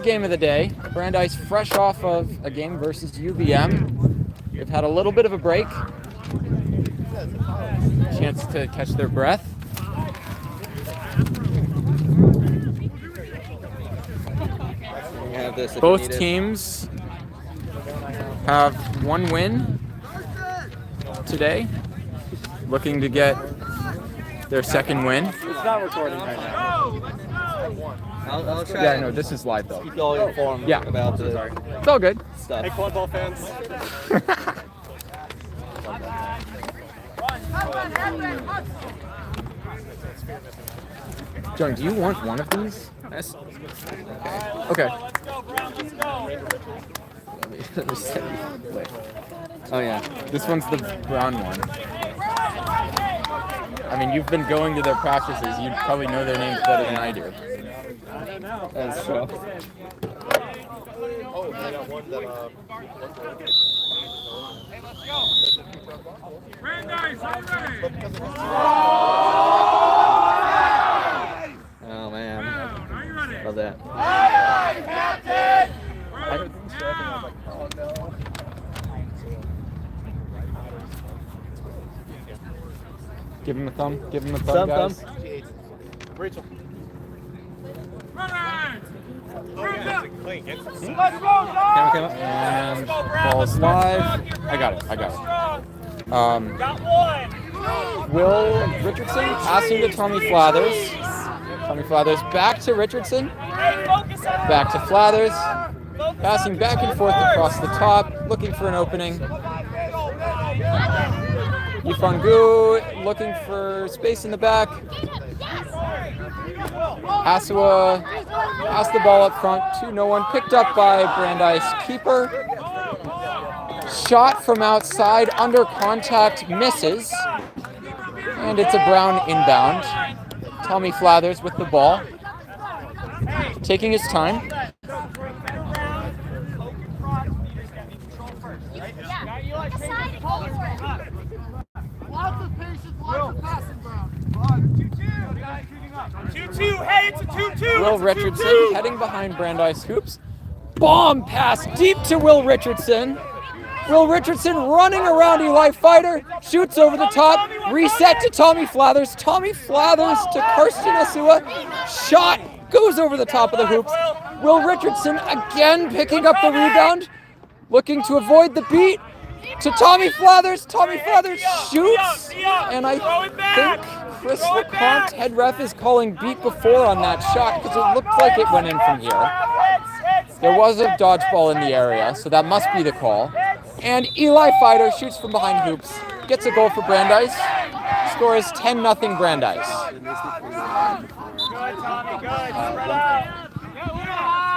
third game of the day. Brandeis fresh off of a game versus UVM. They've had a little bit of a break. Chance to catch their breath. Both teams have one win today, looking to get their second win. It's not recording right now. I'll try. Yeah, no, this is live though. Keep you all informed about the It's all good. stuff. Hey, cornball fans. John, do you want one of these? Yes. Okay. Oh yeah. This one's the brown one. I mean, you've been going to their practices. You probably know their names better than I do. That's true. Oh man. Love that. Give him a thumb. Give him a thumb, guys. Rachel. And ball's live. I got it. Will Richardson passing to Tommy Flathers. Tommy Flathers back to Richardson. Back to Flathers. Passing back and forth across the top, looking for an opening. Yifangu looking for space in the back. Asua has the ball up front, 2-1, picked up by Brandeis keeper. Shot from outside, under contact, misses. And it's a Brown inbound. Tommy Flathers with the ball, taking his time. Lots of patience, lots of passing, Brown. 2-2, hey, it's a 2-2. Will Richardson heading behind Brandeis hoops. Bomb pass deep to Will Richardson. Will Richardson running around Eli Fighter, shoots over the top, reset to Tommy Flathers. Tommy Flathers to Karsten Asua. Shot goes over the top of the hoops. Will Richardson again picking up the rebound, looking to avoid the beat. To Tommy Flathers. Tommy Flathers shoots, and I think Chris LeCompte, head ref, is calling beat before on that shot because it looked like it went in from here. There was a dodgeball in the area, so that must be the call. And Eli Fighter shoots from behind hoops, gets a goal for Brandeis. Score is 10-0 Brandeis.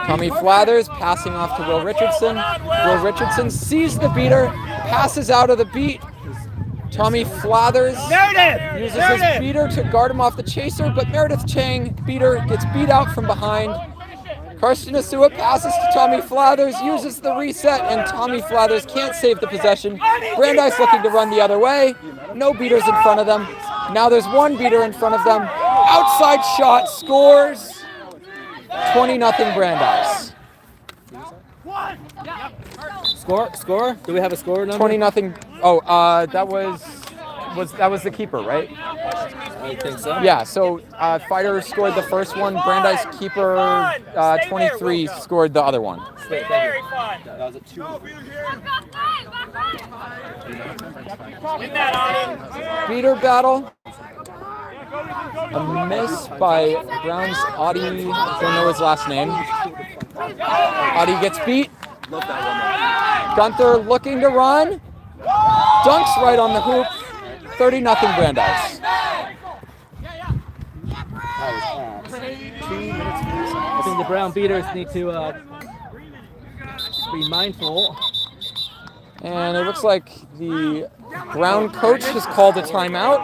Tommy Flathers passing off to Will Richardson. Will Richardson sees the beater, passes out of the beat. Tommy Flathers uses his beater to guard him off the chaser, but Meredith Chang, beater, gets beat out from behind. Karsten Asua passes to Tommy Flathers, uses the reset, and Tommy Flathers can't save the possession. Brandeis looking to run the other way. No beaters in front of them. Now there's one beater in front of them. Outside shot, scores. 20-0 Brandeis. Score? Do we have a score number? 20-0. Oh, that was the keeper, right? I think so. Yeah. So Fighter scored the first one. Brandeis keeper 23 scored the other one. Very fun. That was a 2. Beater battle. A miss by Brown's Audi. Don't know his last name. Audi gets beat. Gunther looking to run. Dunks right on the hoop. 30-0 Brandeis. I think the Brown beaters need to be mindful. And it looks like the Brown coach has called a timeout.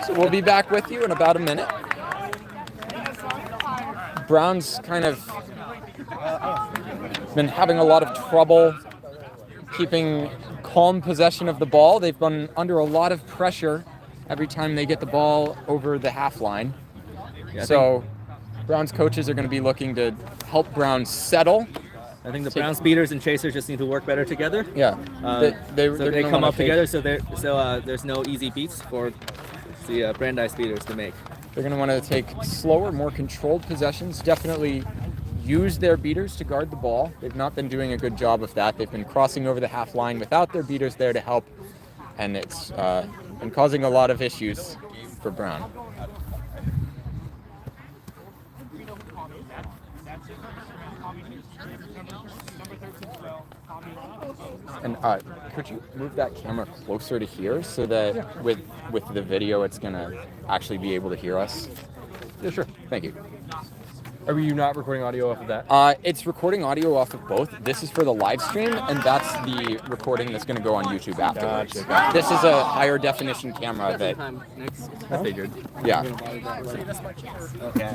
So we'll be back with you in about a minute. Brown's kind of been having a lot of trouble keeping calm possession of the ball. They've been under a lot of pressure every time they get the ball over the half line. Yeah, So Brown's coaches are going to be looking to help Brown settle. I think the Browns beaters and chasers just need to work better together. Yeah, So they're they gonna come wanna up together, so there's no easy beats for the Brandeis beaters to make. They're going to want to take slower, more controlled possessions. Definitely use their beaters to guard the ball. They've not been doing a good job of that. They've been crossing over the half line without their beaters there to help, and it's been causing a lot of issues for Brown. And could you move that camera closer to here so that with the video it's gonna actually be able to hear us? Yeah, sure. Thank you. Are you not recording audio off of that? It's recording audio off of both. This is for the live stream, and that's the recording that's going to go on YouTube afterwards. Gotcha. This is a higher definition camera that, I figured. yeah. Okay.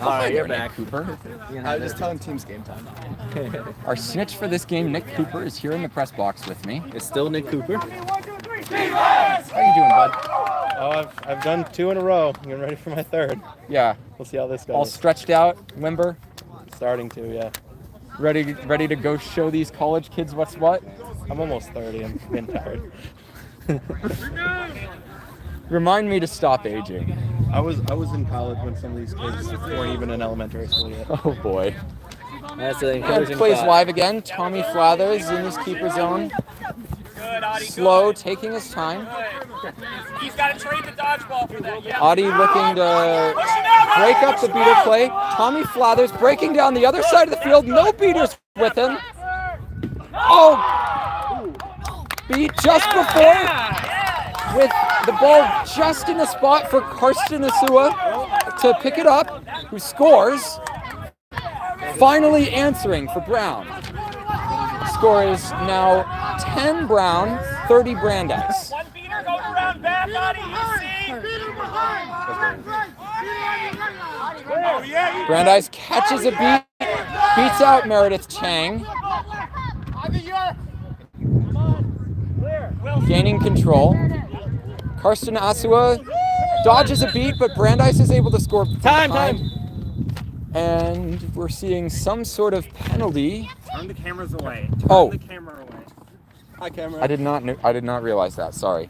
All right, you're back. Cooper. Just tell him team's game time. Our snitch for this game, Nick Cooper, is here in the press box with me. It's still Nick Cooper. How are you doing, bud? Oh, I've done 2 in a row. I'm getting ready for my 3rd. Yeah. We'll see how this goes. All stretched out, limber, Starting to, yeah. ready to go show these college kids what's what. I'm almost 30. I'm getting tired. Remind me to stop aging. I was in college when some of these kids weren't even in elementary school yet. Oh boy. That's an And encouraging plays thought. live again. Tommy Flathers in his keeper zone. Good, Audie. Slow, taking his time. Good. He's got to trade the dodgeball for that. Yeah. Audie looking to break up the beater play. Tommy Flathers breaking down the other side of the field. No beaters with him. Oh! Beat just before with the ball just in the spot for Karsten Asua to pick it up, who scores. Finally answering for Brown. Score is now 10 Brown, 30 Brandeis. One beater going around back, Audie. Oh, yeah. Brandeis catches a beat, beats out Meredith Chang, gaining control. Karsten Asua dodges a beat, but Brandeis is able to score. Time. And we're seeing some sort of penalty. Turn the cameras away. Oh, The camera away. Hi, camera. I did not realize that. Sorry.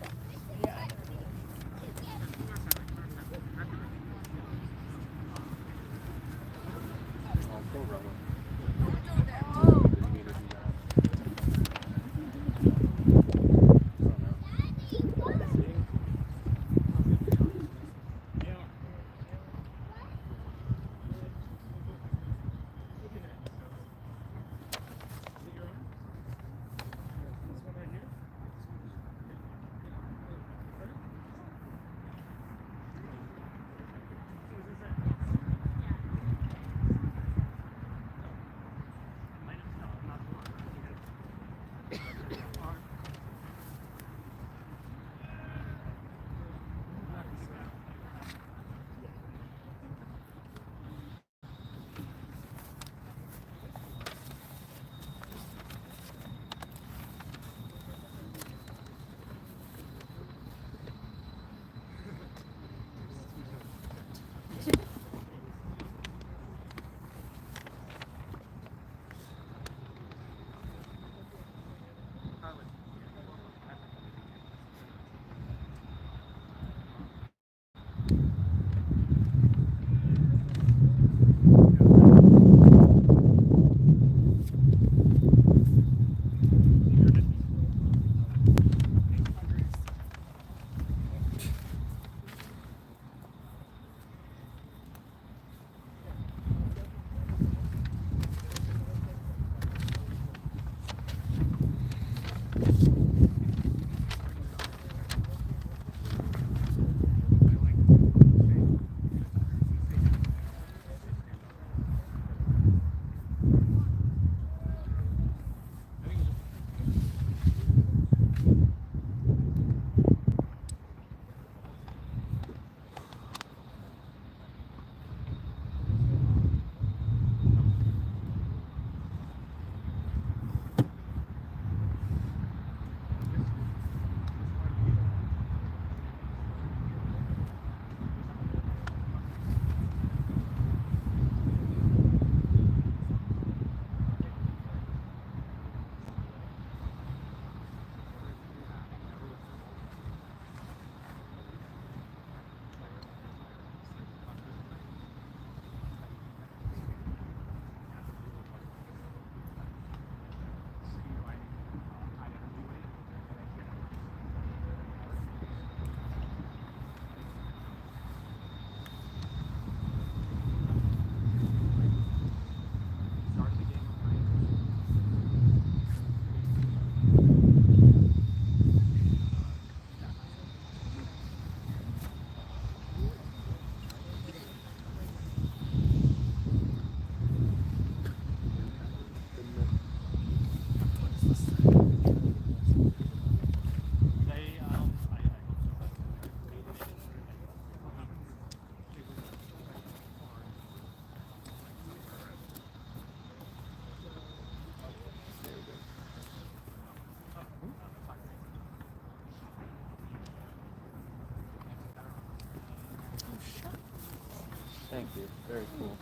Thank you. Very cool.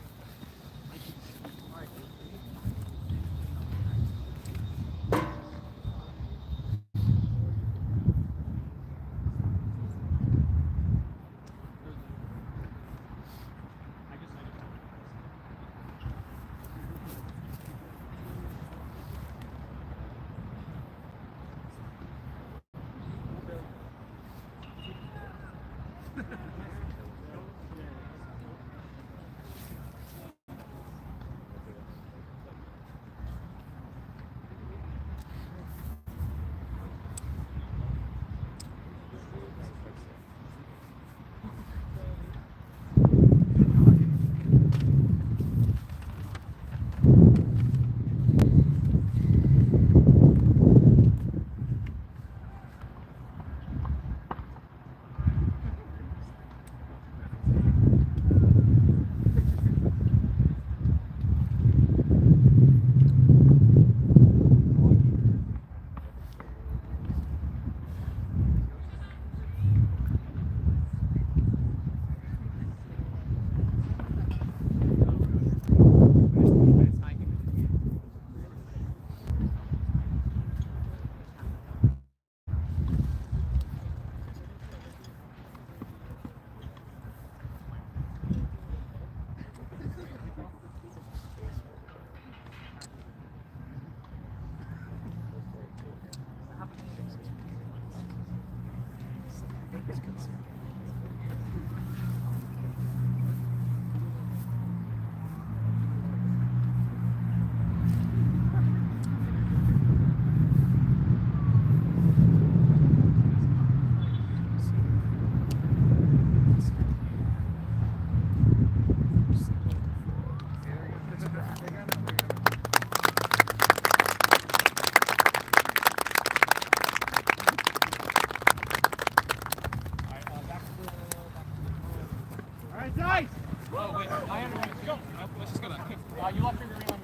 You left your ring on your room.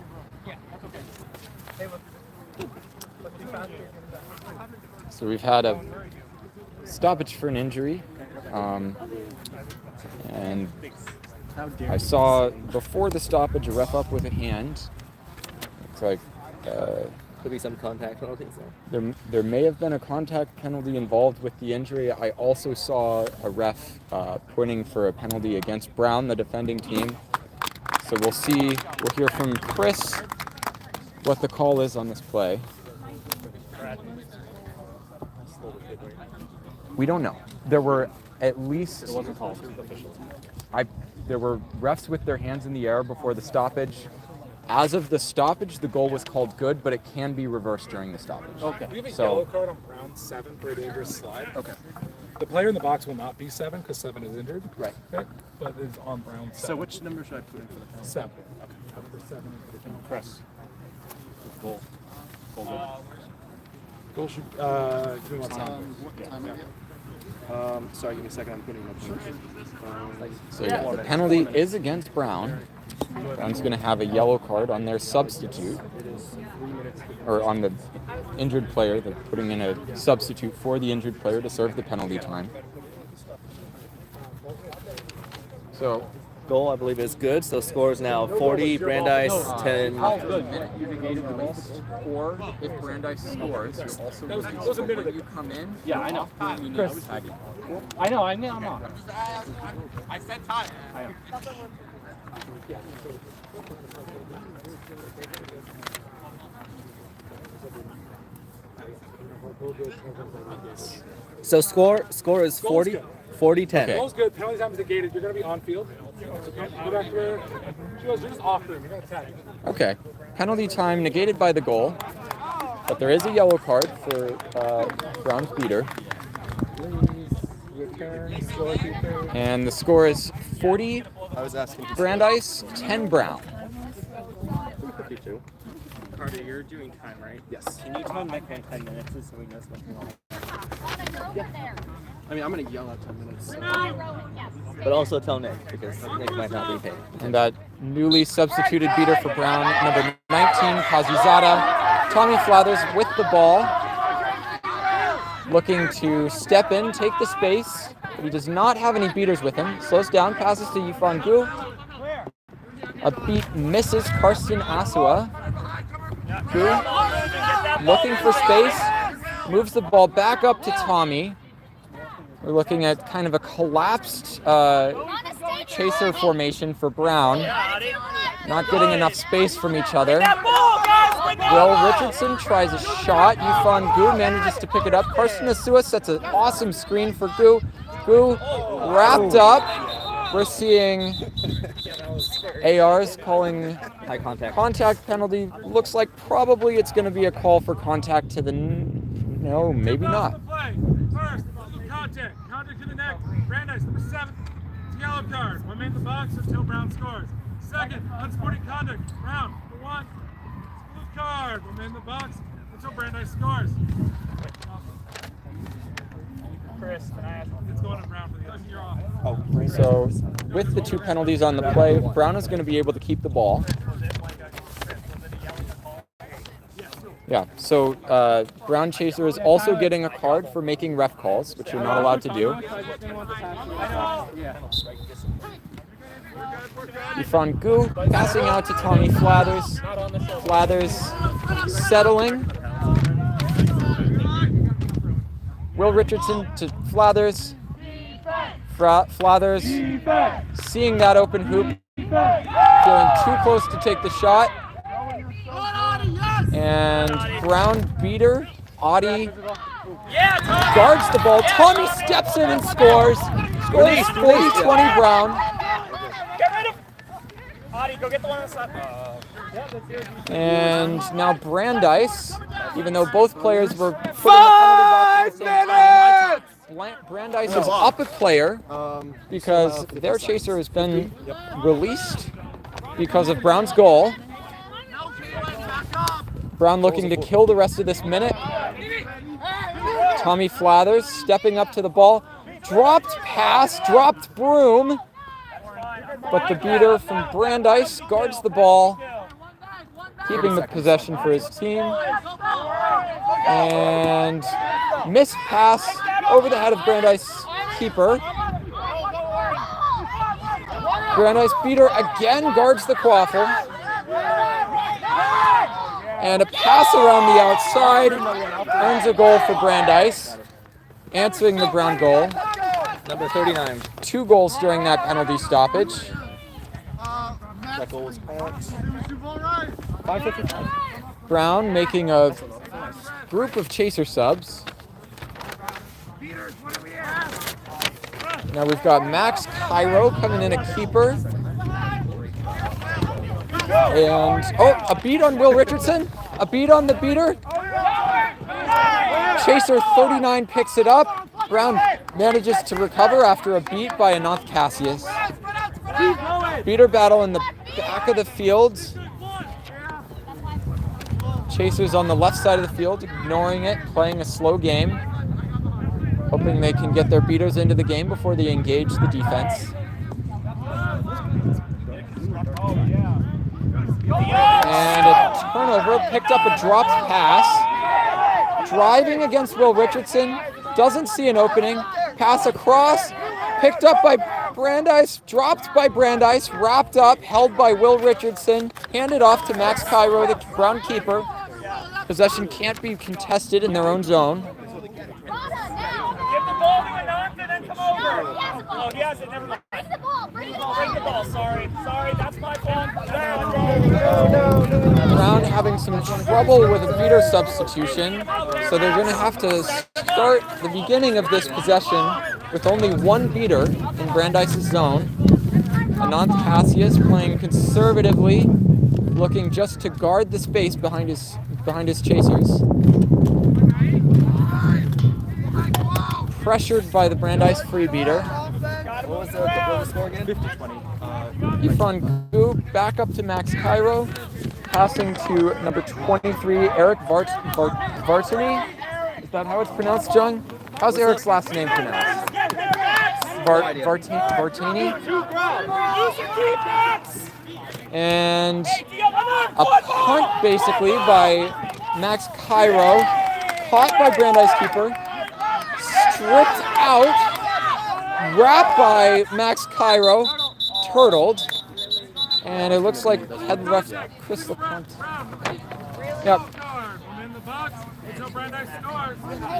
Yeah, that's okay. So we've had a stoppage for an injury, and I saw before the stoppage a ref up with a hand. It's like Could be some contact penalties there. there may have been a contact penalty involved with the injury. I also saw a ref pointing for a penalty against Brown, the defending team. So we'll see. We'll hear from Chris what the call is on this play. We don't know. There were at least there were refs with their hands in the air before the stoppage. As of the stoppage, the goal was called good, but it can be reversed during the stoppage. Okay. We have a yellow card on Brown 7 for a dangerous slide. Okay. The player in the box will not be 7 because 7 is injured. Right. Okay. But it's on Brown 7. So which number should I put in for the penalty? 7. Okay. Number 7 for the penalty. Press. Goal. Goal should, give me one second. What time again? Sorry, give me a second. I'm putting it up. So the penalty is against Brown. Brown's going to have a yellow card on their substitute, or on the injured player. They're putting in a substitute for the injured player to serve the penalty time. So Goal, I believe, is good. So score is now 40, Brandeis 10. You negated the waste, or if Brandeis scores, you also when you come in. Yeah, I know. Chris, I know, I'm not. I said time. I know. So score is 40, 40-10. Okay. Goal's good. Penalty time is negated. You're going to be on field. Okay. Go back to where you're just off room. You're going to tag. Okay. Penalty time negated by the goal, but there is a yellow card for Brown's beater. And the score is 40 I was asking. Brandeis, 10 Brown. 52. Carter, you're doing time, right? Yes. Can you tell Nick in 10 minutes so he knows what's going on? I mean, I'm going to yell out 10 minutes. But also tell Nick, because Nick might not be paid. And that newly substituted beater for Brown, number 19, Kazuzada. Tommy Flathers with the ball, looking to step in, take the space, but he does not have any beaters with him. Slows down, passes to Yifan Gu. A beat misses Karsten Asua. Gu looking for space, moves the ball back up to Tommy. We're looking at kind of a collapsed chaser formation for Brown. Not getting enough space from each other. Will Richardson tries a shot. Yifan Gu manages to pick it up. Karsten Asua sets an awesome screen for Gu. Gu wrapped up. We're seeing ARs calling High contact. contact penalty. Looks like probably it's going to be a call for contact to the... No, maybe not. First, contact. Contact to the neck. Brandeis, number 7. It's a yellow card. One man in the box until Brown scores. Second, unsporting conduct. Brown, number 1. It's a blue card. One man in the box until Brandeis scores. Chris, can I ask? It's going to Brown for the other. You're off. So with the 2 penalties on the play, Brown is going to be able to keep the ball. Yeah, so Brown Chaser is also getting a card for making ref calls, which you're not allowed to do. Yifan Gu passing out to Tommy Flathers. Flathers settling. Will Richardson to Flathers. Flathers seeing that open hoop, feeling too close to take the shot. And Brown beater, Audie guards the ball. Tommy steps in and scores. Scores 40-20 Brown. Get rid of Audie, go get the one on the side. And now Brandeis, even though both players were put in the penalty box at the same time, Brandeis is up a player because their chaser has been released because of Brown's goal. Brown looking to kill the rest of this minute. Tommy Flathers stepping up to the ball. Dropped pass, dropped broom. But the beater from Brandeis guards the ball, keeping the possession for his team. And missed pass over the head of Brandeis keeper. Brandeis beater again guards the quaffle. And a pass around the outside earns a goal for Brandeis, answering the Brown goal. Number 39. 2 goals during that penalty stoppage. That goal was caught. 5:55. Brown making a group of chaser subs. Now we've got Max Cairo coming in a keeper. And, a beat on Will Richardson. A beat on the beater. Chaser 39 picks it up. Brown manages to recover after a beat by Ananth Cassius. Beater battle in the back of the field. Chasers on the left side of the field, ignoring it, playing a slow game. Hoping they can get their beaters into the game before they engage the defense. And a turnover, picked up a dropped pass. Driving against Will Richardson, doesn't see an opening. Pass across, picked up by Brandeis, dropped by Brandeis, wrapped up, held by Will Richardson, handed off to Max Cairo, the Brown keeper. Possession can't be contested in their own zone. Give the ball to Ananth and then come over. Oh, he has it, never mind. Bring the ball, bring the ball. Sorry, that's my fault. Brown having some trouble with a beater substitution, so they're going to have to start the beginning of this possession with only 1 beater in Brandeis' zone. Ananth Cassius playing conservatively, looking just to guard the space behind his chasers. Pressured by the Brandeis free beater. What was the score again? 50-20. Yifan Gu back up to Max Cairo, passing to number 23, Eric Vartini. Is that how it's pronounced, Jung? How's Eric's last name pronounced? Vartini? And a punt, basically, by Max Cairo, caught by Brandeis keeper, stripped out, wrapped by Max Cairo, turtled. And it looks like head ref Chris LeConte. Yep.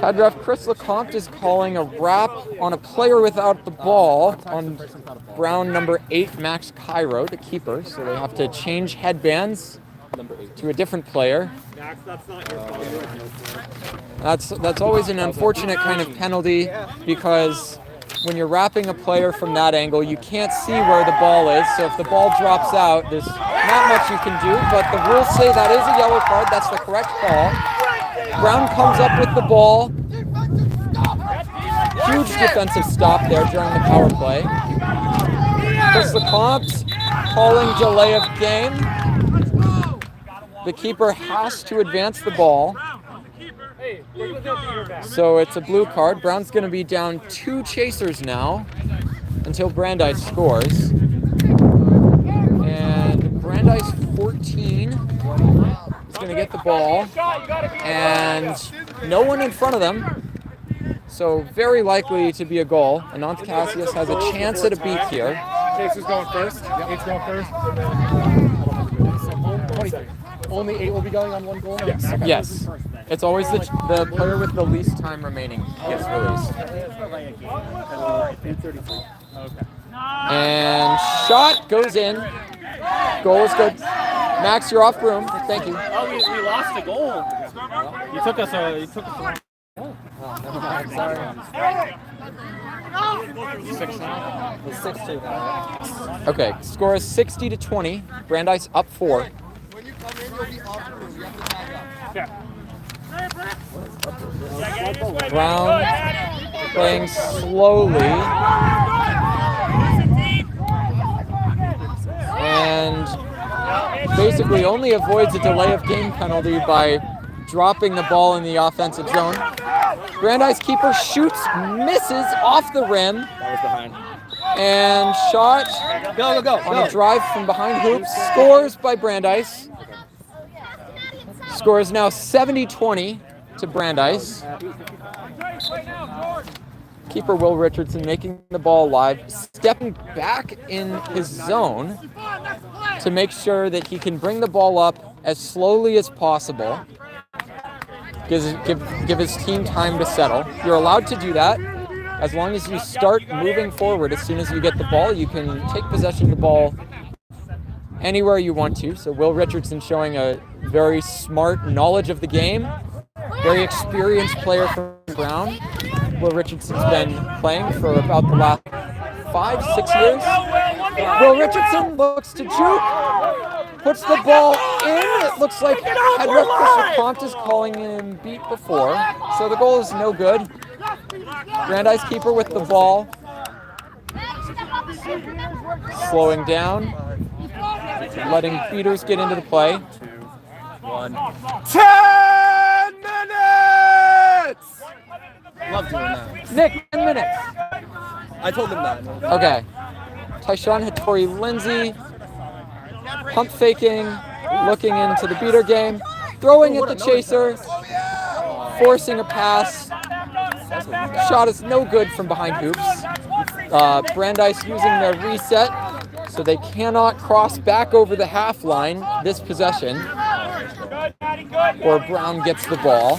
Head ref Chris LeConte is calling a wrap on a player without the ball on Brown number 8, Max Cairo, the keeper. So they have to change headbands to a different player. Max, that's not your fault. That's always an unfortunate kind of penalty because when you're wrapping a player from that angle, you can't see where the ball is. So if the ball drops out, there's not much you can do, but the rules say that is a yellow card. That's the correct call. Brown comes up with the ball. Huge defensive stop there during the power play. Chris LeConte calling delay of game. The keeper has to advance the ball. So it's a blue card. Brown's going to be down 2 chasers now until Brandeis scores. And Brandeis 14 is going to get the ball. And no one in front of them. So very likely to be a goal. Anant Cassius has a chance at a beat here. Chasers going first. Eight's going first. 23. Only 8 will be going on 1 goal? Yes. Okay. Yes. It's always the player with the least time remaining gets released. And shot goes in. Goal is good. Max, you're off broom. Thank you. Oh, we lost a goal. You took us a. Oh, never mind. Sorry. 6-2. Okay, score is 60-20. Brandeis up 4. When you come in, you'll be off the room. You have to tag out. Brown playing slowly. And basically only avoids a delay of game penalty by dropping the ball in the offensive zone. Brandeis keeper shoots, misses off the rim. That was behind. And shot on a drive from behind hoops. Scores by Brandeis. Score is now 70-20 to Brandeis. Keeper Will Richardson making the ball live, stepping back in his zone to make sure that he can bring the ball up as slowly as possible. Give his team time to settle. You're allowed to do that. As long as you start moving forward, as soon as you get the ball, you can take possession of the ball anywhere you want to. So Will Richardson showing a very smart knowledge of the game. Very experienced player from Brown. Will Richardson's been playing for about the last 5-6 years. Will Richardson looks to juke. Puts the ball in. It looks like head ref Chris LeConte is calling him beat before. So the goal is no good. Brandeis keeper with the ball. Slowing down. Letting beaters get into the play. 2, 1. 10 minutes! Love doing that. Nick, 10 minutes. I told him that. Okay. Tyshawn Hattori Lindsay. Pump faking. Looking into the beater game. Throwing at the chaser. Forcing a pass. Shot is no good from behind hoops. Brandeis using their reset, so they cannot cross back over the half line this possession, or Brown gets the ball.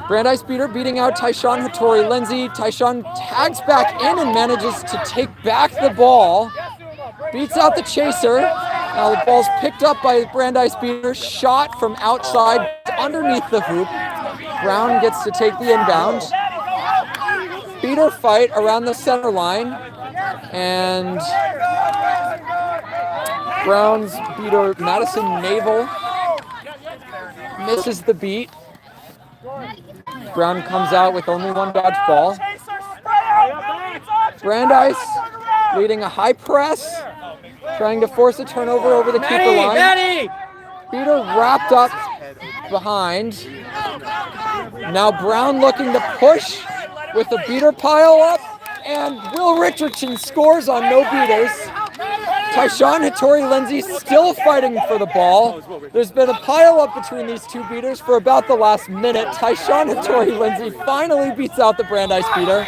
Brandeis beater beating out Tyshawn Hattori Lindsay. Tyshawn tags back in and manages to take back the ball. Beats out the chaser. Now the ball's picked up by Brandeis beater. Shot from outside underneath the hoop. Brown gets to take the inbound. Beater fight around the center line. And Brown's beater, Madison Naval, misses the beat. Brown comes out with only 1 dodge ball. Brandeis leading a high press, trying to force a turnover over the keeper line. Beater wrapped up behind. Now Brown looking to push with the beater pile up, and Will Richardson scores on no beaters. Tyshawn Hattori Lindsay still fighting for the ball. There's been a pile up between these 2 beaters for about the last minute. Tyshawn Hattori Lindsay finally beats out the Brandeis beater.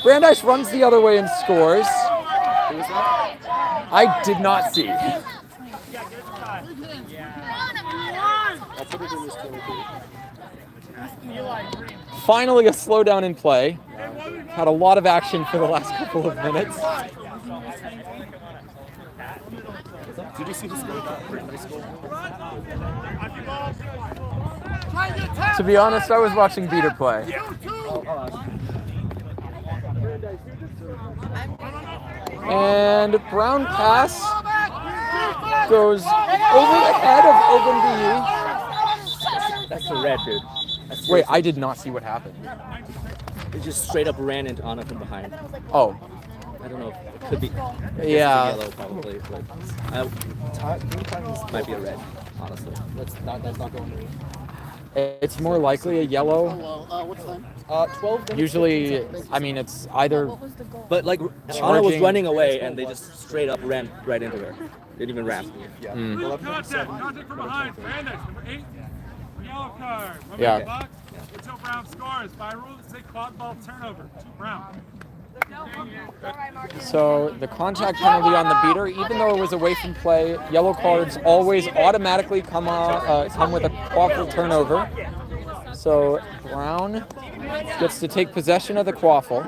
Brandeis runs the other way and scores. I did not see. Finally, a slowdown in play. Had a lot of action for the last couple of minutes. Did you see the score of that Brandeis goal? To be honest, I was watching beater play. And Brown pass goes over the head of Ogunbiyi. That's a red, dude. Wait, I did not see what happened. It just straight up ran into Anna from behind. Oh, I don't know. It could be. yeah. Yellow probably, but might be a red. Honestly, let's not go. It's more likely a yellow. What's the time? 12 minutes. Usually, I mean, it's either. But like Anna was Charging. running away and they just straight up ran right into her. Didn't even ram. Illegal contact. Contact from behind. Brandeis, number 8. Yellow card. One Yeah. man box until Brown scores. By rules, it's a quad ball turnover to Brown. So the contact penalty on the beater, even though it was away from play, yellow cards always automatically come with a quaffle turnover. So Brown gets to take possession of the quaffle.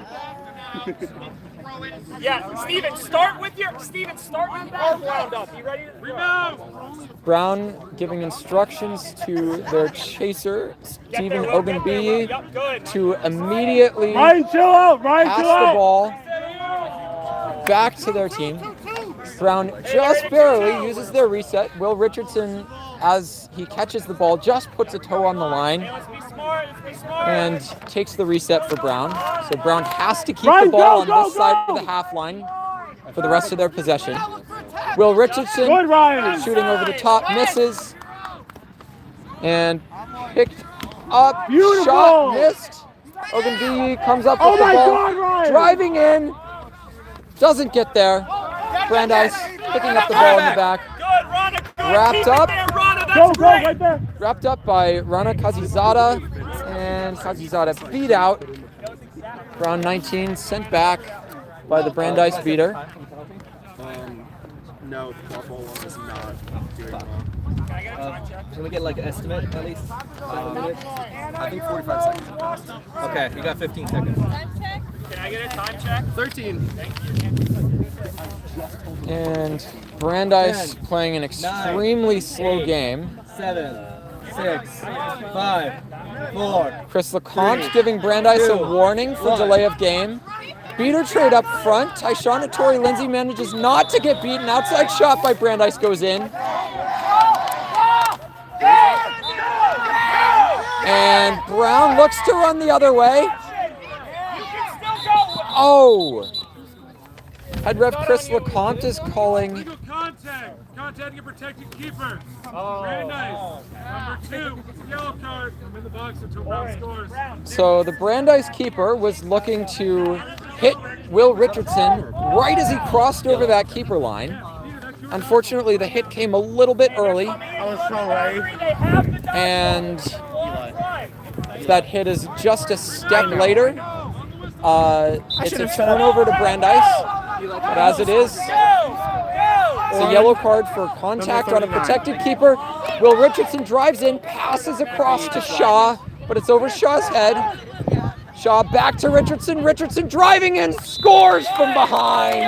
Yeah, Steven, start with your arm round up. You ready to Rebound. Brown giving instructions to their chaser, Stephen Ogunbiyi, Yep, good. to immediately Ryan, chill out. Ryan, pass chill the out. ball back to their team. Brown just barely uses their reset. Will Richardson, as he catches the ball, just puts a toe on the line Let's be smart. Let's be smart. and takes the reset for Brown. So Brown has to keep the ball on this side of the half line for the rest of their possession. Will Richardson shooting over the top, misses, and picked up. Shot missed. Ogunbiyi comes up with the ball, driving in, doesn't get there. Brandeis picking up the ball in the back. Good, Rana. Good. Wrapped Keep up. It there, Rana. That's great. Wrapped up by Rana Kazizada, and Kazizada beat out. Round 19 sent back by the Brandeis beater. No, the quaffle one is not doing well. Can we get like an estimate at least? Minutes? I think 45 seconds. Okay, you got 15 seconds. Can I get a time check? 13. And Brandeis playing an extremely slow game. 7, 6, 5, 4. Chris LeCompte giving Brandeis a warning for delay of game. Beater trade up front. Tyshawn Tori Lindsay manages not to get beaten. Outside shot by Brandeis goes in. And Brown looks to run the other way. Oh! Head ref Chris LeCompte is calling. Illegal contact. Contacting a protected keeper. Brandeis, number 2. Yellow card. I'm in the box until Brown scores. So the Brandeis keeper was looking to hit Will Richardson right as he crossed over that keeper line. Unfortunately, the hit came a little bit early, and if that hit is just a step later, it's a turnover to Brandeis. But as it is, it's a yellow card for contact on a protected keeper. Will Richardson drives in, passes across to Shaw, but it's over Shaw's head. Shaw back to Richardson. Richardson driving in, scores from behind.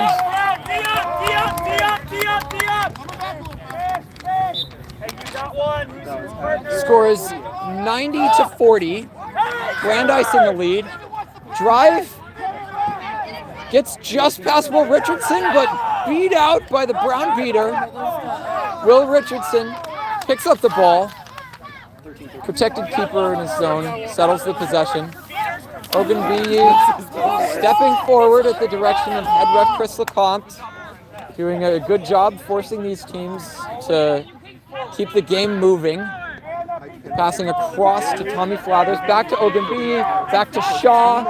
Score is 90-40. Brandeis in the lead. Drive gets just past Will Richardson, but beat out by the Brown beater. Will Richardson picks up the ball. Protected keeper in his zone, settles the possession. Ogunbiyi stepping forward at the direction of head ref Chris LeCompte, doing a good job forcing these teams to keep the game moving. Passing across to Tommy Flathers, back to Ogunbiyi, back to Shaw.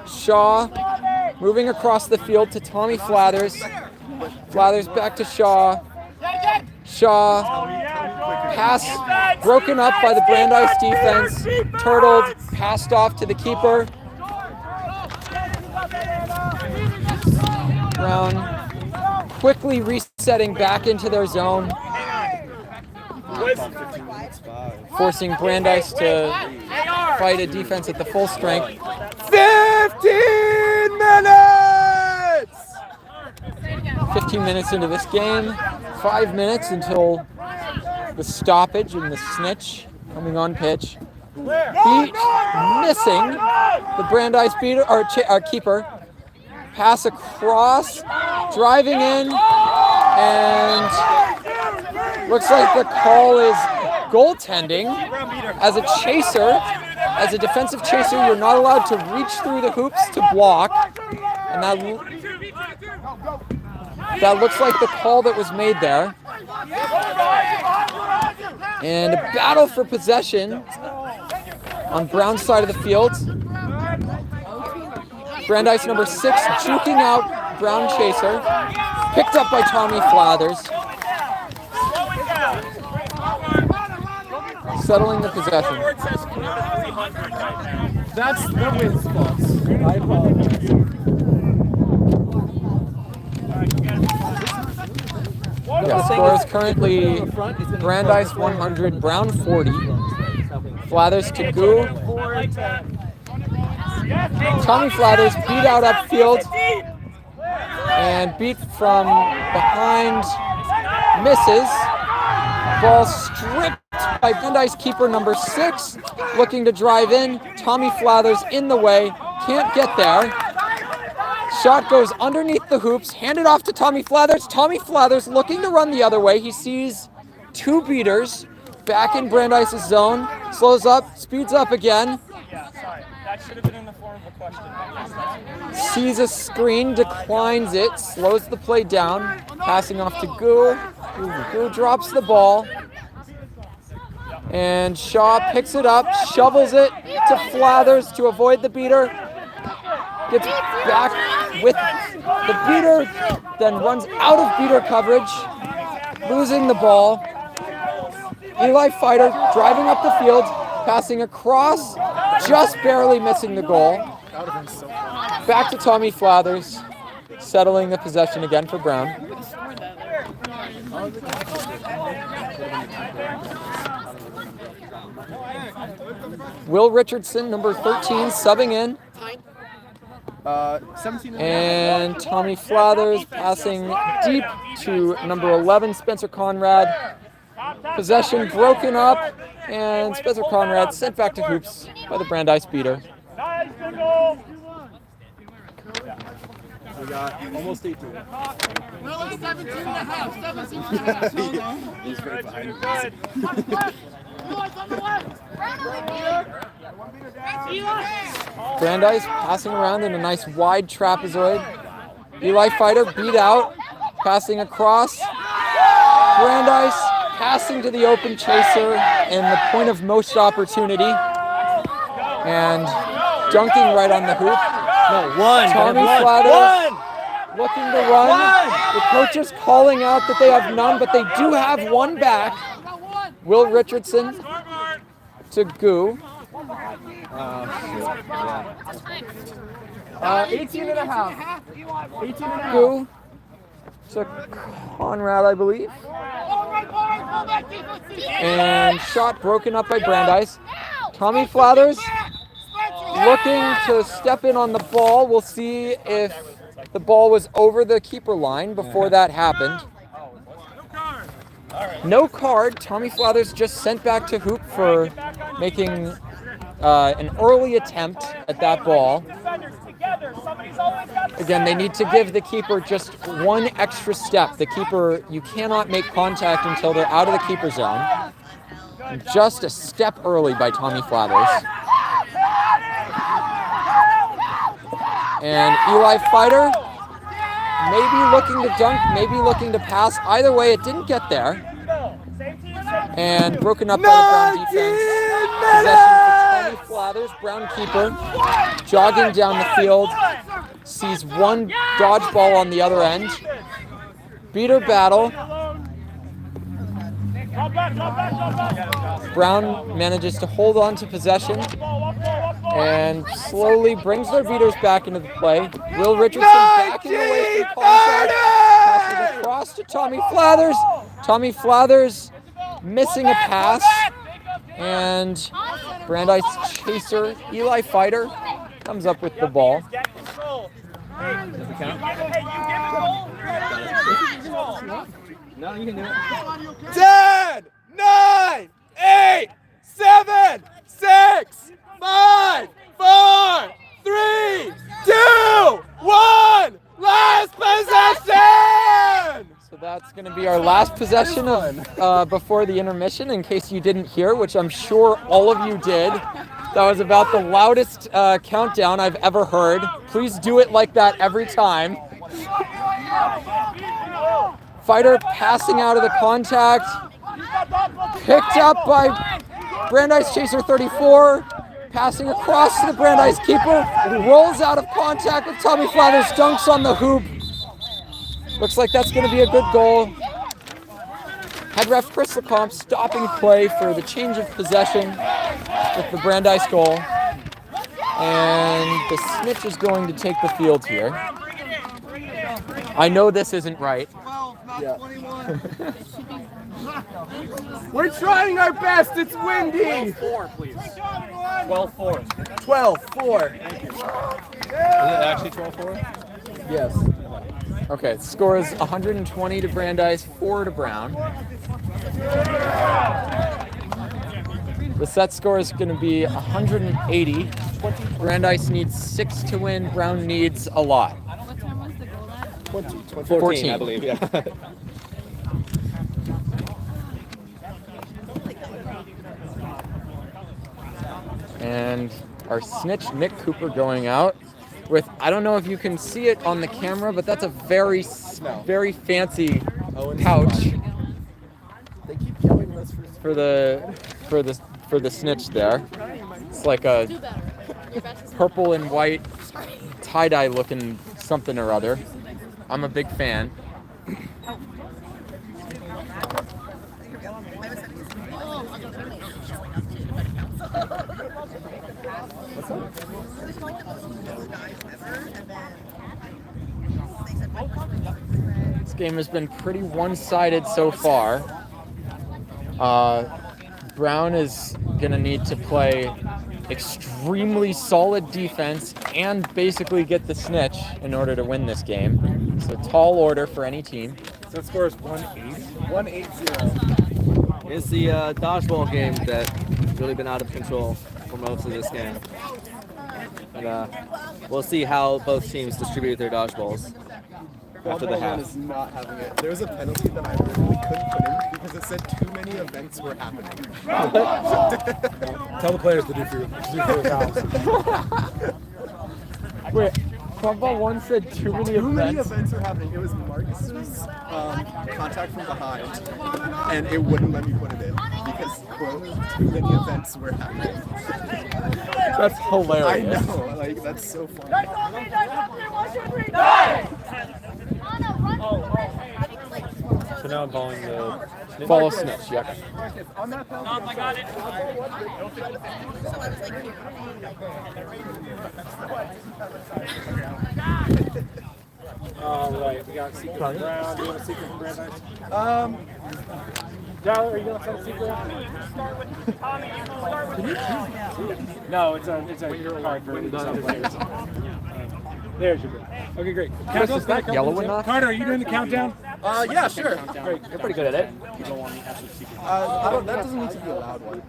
Shaw moving across the field to Tommy Flathers. Flathers back to Shaw. Shaw, pass broken up by the Brandeis defense. Turtled, passed off to the keeper. Brown quickly resetting back into their zone, forcing Brandeis to fight a defense at the full strength. 15 minutes! 15 minutes into this game, 5 minutes until the stoppage and the snitch coming on pitch. Beat missing the Brandeis beater, our keeper. Pass across, driving in, and looks like the call is goaltending. As a chaser, as a defensive chaser, you're not allowed to reach through the hoops to block, and that looks like the call that was made there. And a battle for possession on Brown's side of the field. Brandeis number 6 juking out Brown chaser. Picked up by Tommy Flathers. Settling the possession. That's the win spots. I apologize. Yeah, score is currently Brandeis 100, Brown 40. Flathers to Goo. Tommy Flathers beat out upfield and beat from behind, misses. Ball stripped by Brandeis keeper number 6, looking to drive in. Tommy Flathers in the way, can't get there. Shot goes underneath the hoops, handed off to Tommy Flathers. Tommy Flathers looking to run the other way. He sees 2 beaters back in Brandeis' zone. Slows up, speeds up again. Yeah, sorry. That should have been in the form of a question. Sees a screen, declines it, slows the play down. Passing off to Goo. Goo drops the ball. And Shaw picks it up, shovels it to Flathers to avoid the beater. Gets back with the beater, then runs out of beater coverage, losing the ball. Eli Fighter driving up the field, passing across, just barely missing the goal. Back to Tommy Flathers, settling the possession again for Brown. Will Richardson, number 13, subbing in. 17 And Tommy Flathers passing deep to number 11, Spencer Conrad. Possession broken up, and Spencer Conrad sent back to hoops by the Brandeis beater. Nice, good goal. We got almost 18. We're like 17 and a half. 17 and a half. He's right behind me. Good. Brandeis passing around in a nice wide trapezoid. Eli Fighter beat out, passing across. Brandeis passing to the open chaser and the point of most opportunity. And dunking right on the hoop. No, one. Tommy Flathers looking to run. The coach is calling out that they have none, but they do have one back. Will Richardson to Goo. 18 and a half. 18 and a half. Goo to Conrad, I believe. And shot broken up by Brandeis. Tommy Flathers looking to step in on the ball. We'll see if the ball was over the keeper line before that happened. No card. Tommy Flathers just sent back to hoop for making an early attempt at that ball. Again, they need to give the keeper just one extra step. The keeper, you cannot make contact until they're out of the keeper zone. Just a step early by Tommy Flathers. And Eli Fighter, maybe looking to dunk, maybe looking to pass. Either way, it didn't get there. And broken up by the Brown defense. Possession for Tommy Flathers, Brown keeper, jogging down the field. Sees one dodgeball on the other end. Beater battle. Brown manages to hold on to possession. and slowly brings their beaters back into the play. Will Richardson backing away from contact, passes across to Tommy Flathers. Tommy Flathers missing a pass, and Brandeis chaser Eli Fighter comes up with the ball. Get control. Does it count? Hey, you give it goal. You're control. No, you can do it. 10, 9, 8, 7, 6, 5, 4, 3, 2, 1. Last possession! So that's going to be our last possession of before the intermission, in case you didn't hear, which I'm sure all of you did. That was about the loudest countdown I've ever heard. Please do it like that every time. Fighter passing out of the contact. Picked up by Brandeis Chaser 34. Passing across to the Brandeis keeper. Rolls out of contact with Tommy Flathers. Dunks on the hoop. Looks like that's going to be a good goal. Head ref Chris Lecomte stopping play for the change of possession with the Brandeis goal. And the snitch is going to take the field here. I know this isn't right. 12, not 21. We're trying our best. It's windy. 4, please. 12-4. 12-4. Is it actually 12-4? Yes. Okay, the score is 120 to Brandeis, 4 to Brown. The set score is going to be 180. Brandeis needs 6 to win. Brown needs a lot. What time was the goal at? 14, I believe, yeah. And our snitch, Nick Cooper, going out with, I don't know if you can see it on the camera, but that's a very fancy pouch They keep yelling us for the snitch there. It's like a Do better. Your best is purple and white tie-dye looking something or other. I'm a big fan. This game has been pretty one-sided so far. Brown is going to need to play extremely solid defense and basically get the snitch in order to win this game. So tall order for any team. That score is 1-8. 1-8-0. It's the dodgeball game that's really been out of control for most of this game. And we'll see how both teams distribute their dodgeballs after the half. Is not having it. There was a penalty that I really couldn't put in because it said too many events were happening. Tell the players to do for fouls. Wait, Clubball 1 said too many Too many events. events were happening. It was Marcus's contact from behind, and it wouldn't let me put it in because quote, too many events were happening. That's I hilarious. know, like that's so funny. So now I'm following the snitch. Follow snitch, yeah. I got it. All right, we got Secret from Brown. Do you have a Secret from Brandeis? Tyler, are you going to send a Secret? No, it's a card for some players. There's your bid. Okay, great. Chris, is that yellow enough? Carter, are you doing the countdown? Yeah, sure. Great. You're pretty good at it. That doesn't need to be a loud one.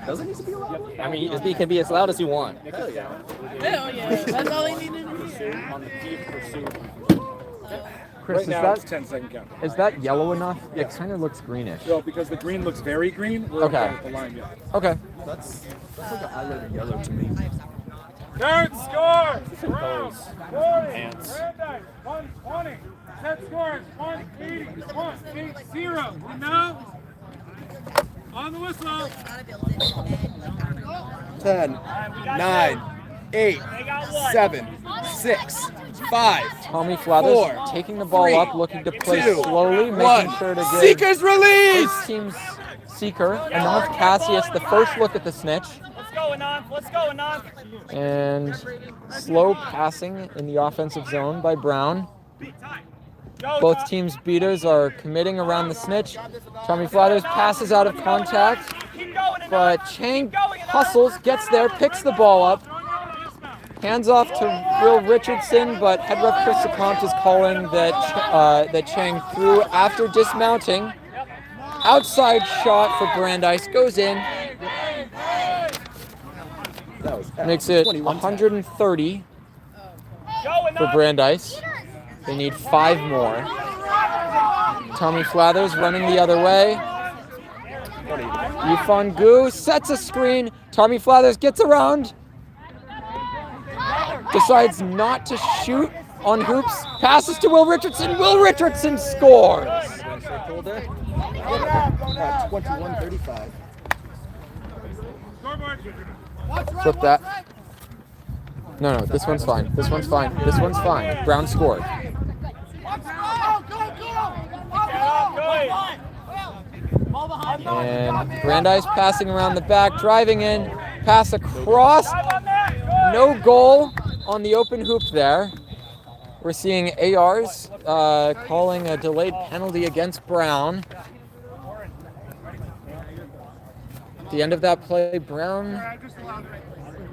Does it need to be a loud one? I mean, it can be as loud as you want. Hell yeah. Oh, yeah. That's all he needed to hear. On the deep pursuit. Chris, Right is now, it's that 10-second count. is that yellow enough? It kind of looks greenish. So, because the green looks very green, we're Okay. with the line yet. Okay. That's like an highlighted yellow to me. Third score! Brown, 40. Brandeis, 120. Set scores, 180. 180. And now, on the whistle. 10, 9, 8, 7, 6, 5, Tommy Flathers 4, taking the ball 3, up, looking to play 2, slowly, 1. making sure to give Seekers release! his team's seeker, enough Cassius, the first look at the snitch. Let's go. go, Anand. Let's go, Anand. And slow passing in the offensive zone by Brown. Go, Both Tom. teams' beaters are committing around the snitch. Tommy Flathers passes out of contact, Keep going, Anand. but Chang hustles, gets there, picks the ball up. Hands off to Will Richardson, but head ref Chris Lecomte is calling that Chang threw after dismounting. Outside shot for Brandeis goes in. That was Makes it 21-10. 130 Go, for Anand. Brandeis. They need 5 more. Tommy Flathers running the other way. Yifan Gu sets a screen. Tommy Flathers gets around. Decides not to shoot on hoops. Passes to Will Richardson. Will Richardson scores. 21-35. Flip that. No, this one's fine. This one's fine. This one's fine. Brown scored. And Brandeis passing around the back, driving in, pass across. No goal on the open hoop there. We're seeing ARs calling a delayed penalty against Brown. At the end of that play, Brown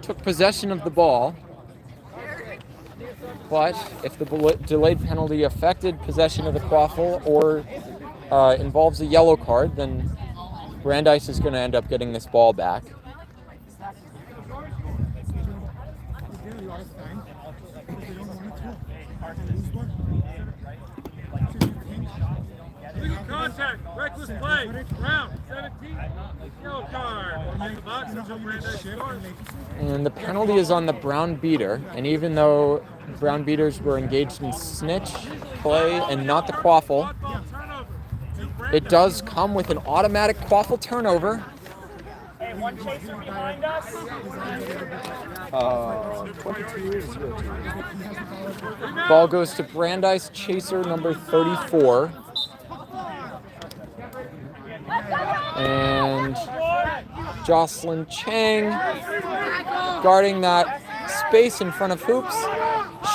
took possession of the ball. But if the delayed penalty affected possession of the quaffle or involves a yellow card, then Brandeis is going to end up getting this ball back. Illegal contact, reckless play, round 17, yellow card. On the box until Brandeis scores. And the penalty is on the Brown beater. And even though Brown beaters were engaged in snitch play and not the quaffle, it does come with an automatic quaffle turnover. Hey, one chaser behind us. 22-02. Ball goes to Brandeis chaser number 34. And Jocelyn Chang guarding that space in front of hoops.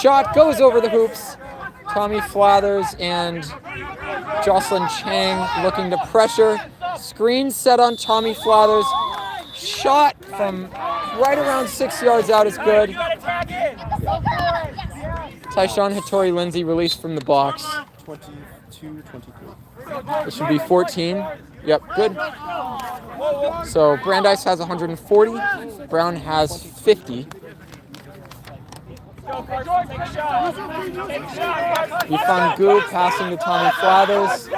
Shot goes over the hoops. Tommy Flathers and Jocelyn Chang looking to pressure. Screen set on Tommy Flathers. Shot from right around 6 yards out is good. Tyshawn Hattori Lindsay released from the box. 22-23. It should be 14. Yep, good. So Brandeis has 140. Brown has 50. Yifan Gu passing to Tommy Flathers.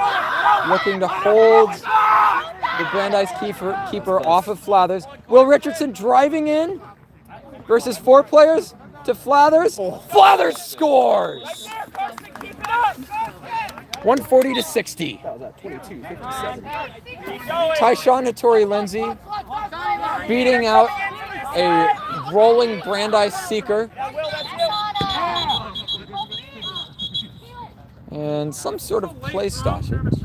Looking to hold the Brandeis keeper off of Flathers. Will Richardson driving in versus 4 players to Flathers. Flathers scores! 140-60. That was at 22-57. Tyshawn Hattori Lindsay beating out a rolling Brandeis seeker. And some sort of play stoppage.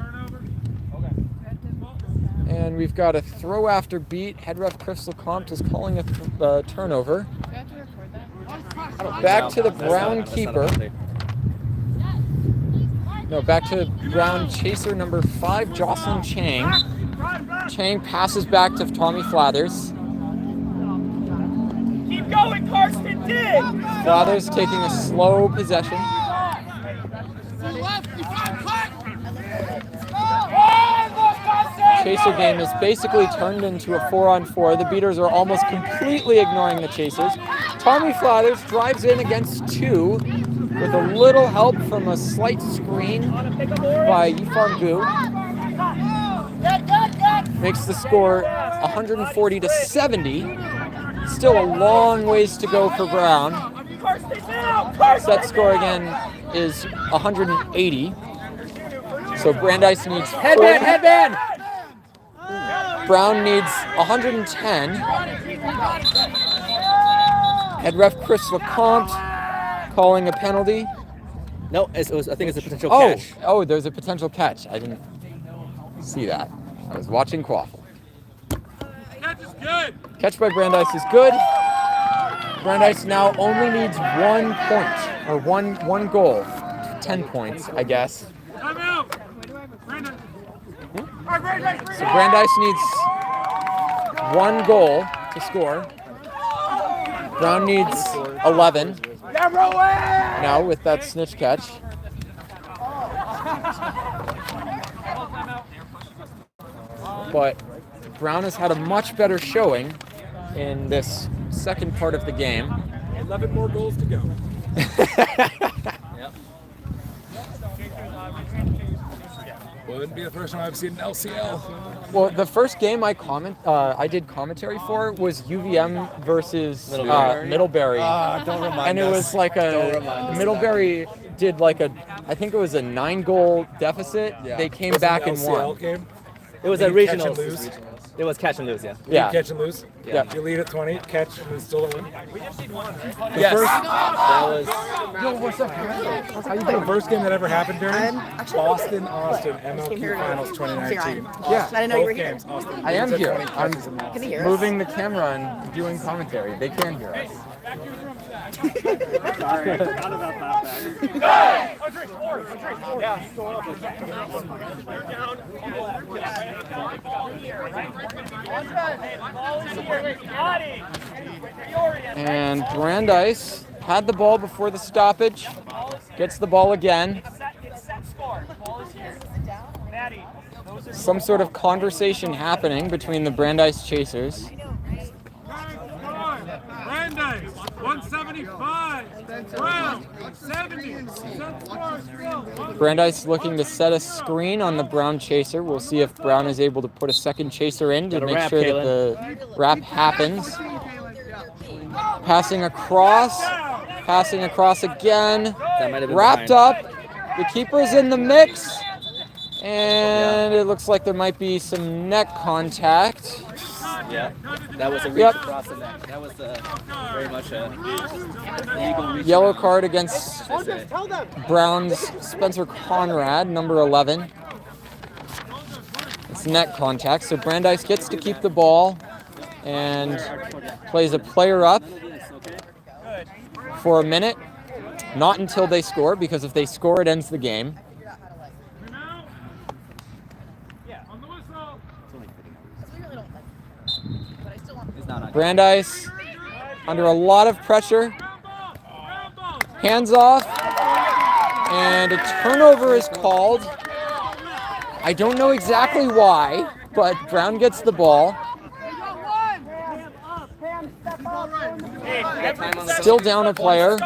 And we've got a throw after beat. Head ref Chris Lecomte is calling a turnover. Back to the Brown keeper. No, back to Brown chaser number 5, Jocelyn Chang. Chang passes back to Tommy Flathers. Keep going, Karsten, dig! Flathers taking a slow possession. Chaser game is basically turned into a 4-on-4. The beaters are almost completely ignoring the chasers. Tommy Flathers drives in against 2 with a little help from a slight screen by Yifan Gu. Makes the score 140-70. Still a long ways to go for Brown. Set score again is 180. So Brandeis needs 40. Headband! Brown needs 110. Head ref Chris Lecomte calling a penalty. No, I think it's a potential catch. Oh, there's a potential catch. I didn't see that. I was watching Quaffle. Catch is Good. Catch by Brandeis is good. Brandeis now only needs 1 point, or one goal. 10 points, I guess. Time out. Brandon. So Brandeis needs 1 goal to score. Brown needs 11. Now with that snitch catch. But Brown has had a much better showing in this second part of the game. 11 more goals to go. Wouldn't be the first time I've seen an LCL. Well, the first game I did commentary for was UVM versus Middlebury. Don't remind And it was like Middlebury did like I think it was a 9-goal deficit. Yeah. They came Was it back an and LCL won. game? It was Did a you regional. catch and lose? It was catch and lose, yeah. Yeah. Catch and lose? Yeah. You lead at 20, catch and still win. Yes. That was The first game that ever happened during Boston, Austin, MLQ Finals 2019. Yeah. I didn't know you Both were here. games, Austin. I am leads at here. 20, I'm catches and losses. Can you hear us? moving the camera and doing commentary. They can hear us. And Brandeis had the ball before the stoppage. Gets the ball again. Some sort of conversation happening between the Brandeis chasers. Brandeis, 175. Brown, 70. Set score still. Brandeis looking to set a screen on the Brown chaser. We'll see if Brown is able to put a second chaser in to Gotta make wrap, sure that the wrap happens. Passing across again. That might have been Wrapped behind. up. The keeper's in the mix. And it looks like there might be some neck contact. Yeah. That was a reach Yep. across the neck. That was very much a illegal reach. Yellow card against I say. Brown's Spencer Conrad, number 11. It's neck contact, so Brandeis gets to keep the ball and plays a player up for a minute. Not until they score, because if they score, it ends the game. On the whistle. It's not on. Brandeis under a lot of pressure. Hands off. And a turnover is called. I don't know exactly why, but Brown gets the ball. Still down a player.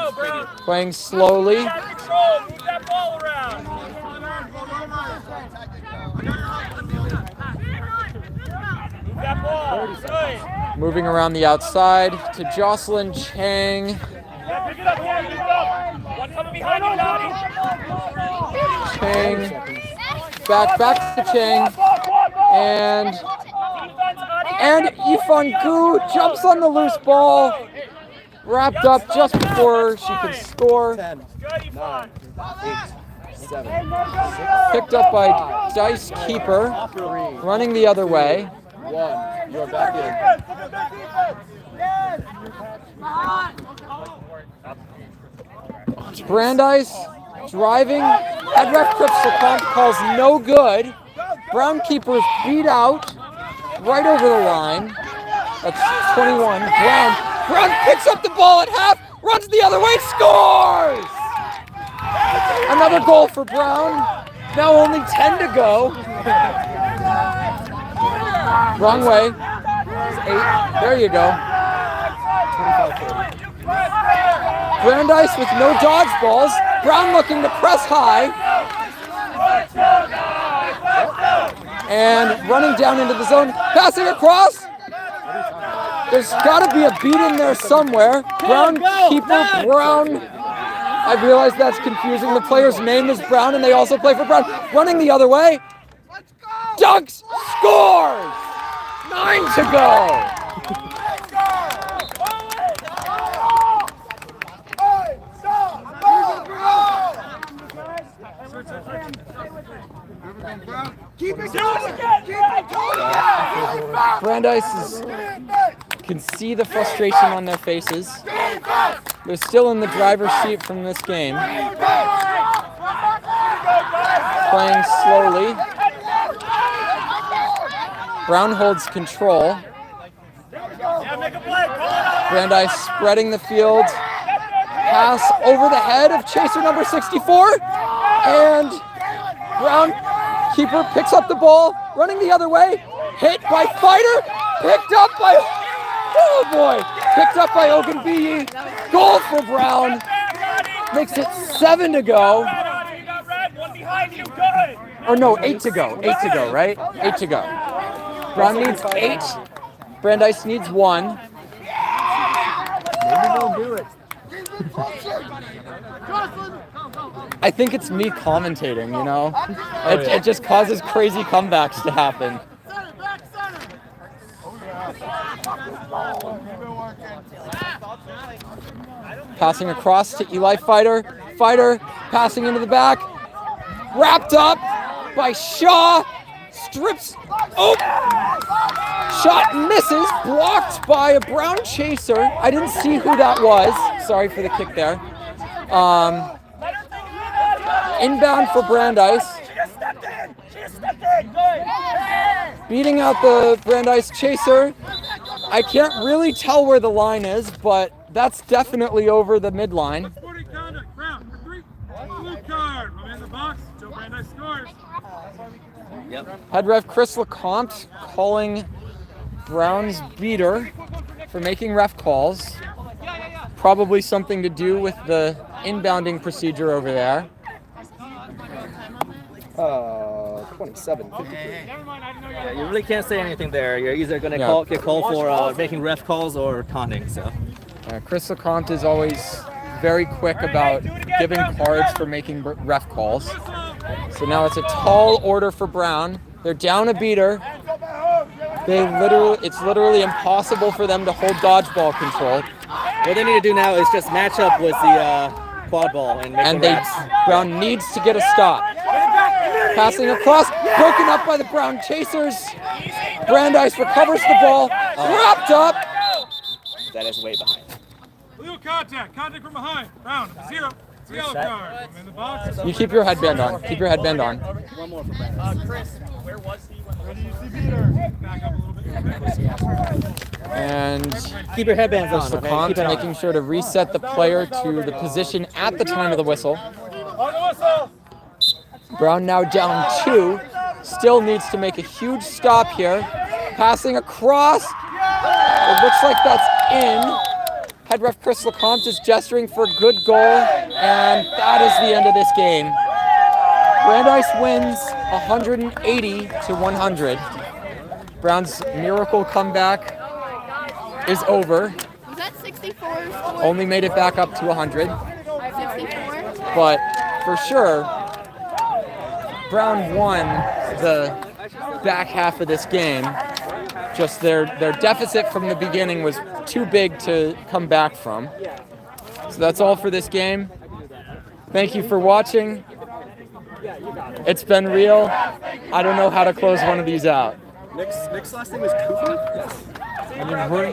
Playing slowly. Move that ball around. Move that ball. Good. Moving around the outside to Jocelyn Chang. Yeah, pick it up, pick it up. One coming behind you, Dottie. Chang. Back to Chang. And Ifangu jumps on the loose ball. Wrapped up just before she could score. 10, Good, Yvonne. 8, 7, Picked up by Dice Keeper. Running the other way. 1. You're back Brandeis driving. Head ref Kripsel calls no good. Brown keeper is beat out. Right over the line. That's 21. Brown picks up the ball at half. Runs the other way. Scores! Another goal for Brown. Now only 10 to go. Wrong way. 8. There you go. Brandeis with no dodgeballs. Brown looking to press high. And running down into the zone. Passing across. There's got to be a beat in there somewhere. Brown keeper, Brown. I realize that's confusing. The player's name is Brown, and they also play for Brown. Running the other way. Dunks, scores! 9 to go. Keep it going! Keep it going! Brandeis can see the frustration on their faces. They're still in the driver's seat from this game. Playing slowly. Brown holds control. Brandeis spreading the field. Pass over the head of chaser number 64. And Brown, keeper, picks up the ball, running the other way. Hit by Fighter. Picked up by, oh boy, picked up by Ogunbiyi. Goal for Brown. Makes it 7 to go. Or no, 8 to go. 8 to go, right? 8 to go. Brown needs 8. Brandeis needs 1. Maybe they'll do it. I think it's me commentating, you know? It just causes crazy comebacks to happen. Passing across to Eli Fighter. Fighter passing into the back. Wrapped up by Shaw. Strips. Oh! Shot misses. Blocked by a Brown chaser. I didn't see who that was. Sorry for the kick there. Inbound for Brandeis. Beating out the Brandeis chaser. I can't really tell where the line is, but that's definitely over the midline. Sporting conduct, Brown, for 3. Blue card. I'm in the box until Brandeis scores. Head ref Chris LeCompte calling Brown's beater for making ref calls. Probably something to do with the inbounding procedure over there. 27-53. Yeah, you really can't say anything there. You're either going to get called for making ref calls or taunting. So. Chris LeCompte is always very quick about giving cards for making ref calls. So now it's a tall order for Brown. They're down a beater. It's literally impossible for them to hold dodgeball control. What they need to do now is just match up with the quad ball and make the refs. Brown needs to get a stop. Passing across, broken up by the Brown chasers. Brandeis recovers the ball, wrapped up. That is way behind. Blue contact from behind. Brown, 0. It's a yellow card. I'm in the box. You keep your headband on. Keep your headband on. One more for Chris, where was he when Back up a little bit. And Keep your headbands Chris on. Okay? LeCompte Keep it on. making sure to reset the player to the position at the time of the whistle. Brown now down 2. Still needs to make a huge stop here. Passing across. It looks like that's in. Head ref Chris LeCompte is gesturing for a good goal, and that is the end of this game. Brandeis wins 180 to 100. Brown's miracle comeback is over. Was that 64 score? Only made it back up to 100. 64? But for sure, Brown won the back half of this game. Just their deficit from the beginning was too big to come back from. So that's all for this game. Thank you for watching. It's been real. I don't know how to close one of these out. Nick's last name is Cooper? Yes. I mean, we're